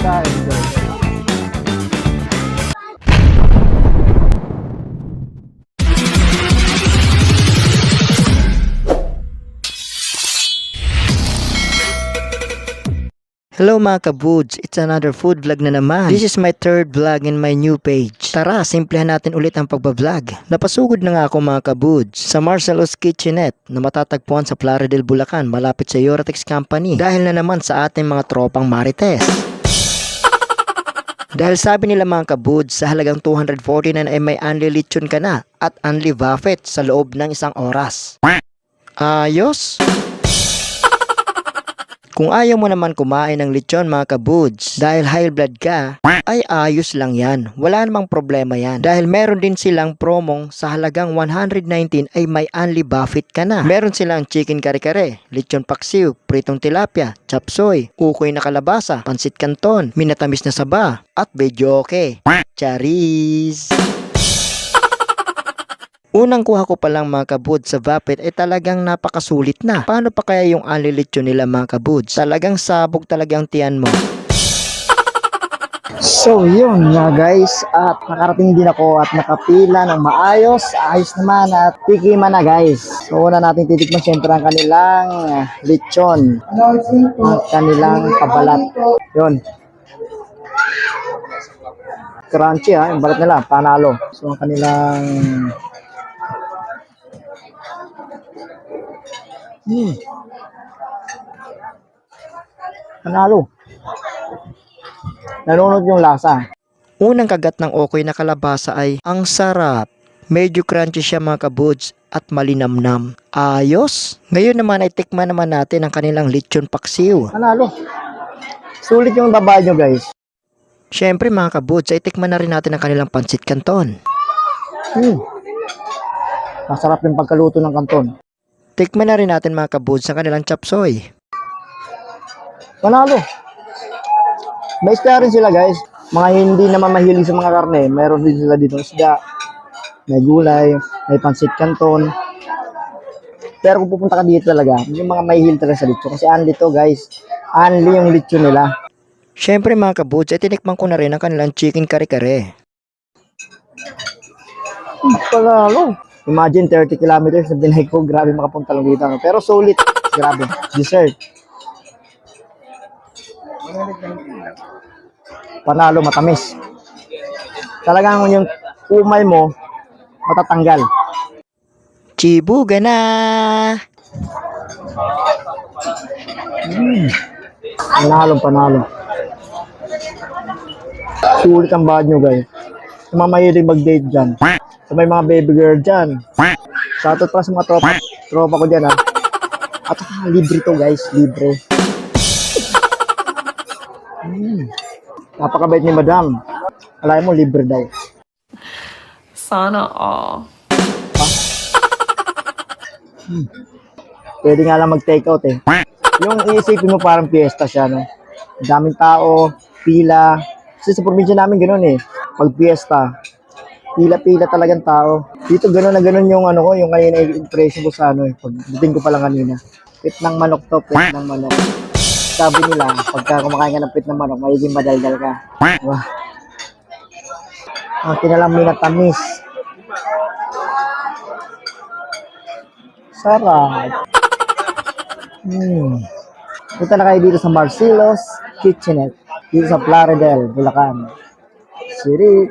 kain guys. Hello mga kabuds, it's another food vlog na naman. This is my third vlog in my new page. Tara, simplihan natin ulit ang pagbablog. Napasugod na nga ako mga kabuds sa Marcelo's Kitchenette na matatagpuan sa Plaridel, Bulacan, malapit sa Yoratex Company. Dahil na naman sa ating mga tropang Marites. Dahil sabi nila mga kabuds, sa halagang 249 ay may unli lechon ka na at unli buffet sa loob ng isang oras. Ayos? Kung ayaw mo naman kumain ng lechon mga kabuds dahil high blood ka, ay ayos lang yan. Wala namang problema yan. Dahil meron din silang promong sa halagang 119 ay may unli buffet ka na. Meron silang chicken kare-kare, lechon paksiw, pritong tilapia, chapsoy, ukoy na kalabasa, pansit canton, minatamis na saba, at bedyoke. Charis! Unang kuha ko pa lang mga kabuds sa buffet ay talagang napakasulit na. Paano pa kaya yung unli lechon nila mga kabuds? Talagang sabog talagang tiyan mo. So yun nga guys, at nakarating din ako at nakapila ng maayos. Ayos naman at tikiman na guys. So una natin titikman syempre ang kanilang lechon. Ang kanilang kabalat. Yun. Crunchy ha, yung balat nila, panalo. So ang kanilang panalo. Nanunod yung lasa. Unang kagat ng okoy na kalabasa ay ang sarap. Medyo crunchy siya mga kabuds at malinamnam. Ayos! Ngayon naman ay tikman naman natin ang kanilang lechon paksiw. Panalo. Sulit yung baba nyo guys. Syempre mga kabuds ay tikman na rin natin ang kanilang pansit canton. Masarap yung pagkaluto ng kanton. Tikman na rin natin mga kabuds ang kanilang chapsoy. Panalo. May isda rin sila guys. Mga hindi naman mahilig sa mga karne, meron din sila dito isda. May gulay, may pansit canton. Pero kung pupunta ka dito talaga, yung mga mahilig talaga sa lechon. Kasi anli to guys. Anli yung lechon nila. Syempre mga kabuds ay tinikman ko na rin ang kanilang chicken kare-kare. Panalo. Imagine 30 kilometers na binay ko. Grabe makapunta lang dito. Pero sulit. Grabe. Dessert. Panalo, matamis. Talagang yung umay mo, matatanggal. Chibuga na! Panalo. Sulit ang bad nyo guys. Sa mga mahilig mag-date dyan. Sa may mga baby girl dyan. Shoutout pa sa mga tropa ko dyan ha. At libre to guys, libre. Napakabait ni madam. Alay mo, libre daw. Sana all. Pwede nga lang mag-take out eh. Yung iisipin mo parang fiesta siya, no? Daming tao, pila. Kasi sa probinsya namin ganoon eh. Pag fiesta, pila-pila talagang tao. Dito ganoon na ganoon yung ano ko, yung kanina impression ko sa ano eh. Pagdating ko pa lang kanina. Pit ng manok to, pit ng manok. Sabi nila, pagka kumakain ka ng pit ng manok, magiging madaldal ka. Wow. Ang kinalang minatamis. Sarap. Punta na kayo dito sa Marcelo's Kitchenette. Dito sa Plaridel, Bulacan City.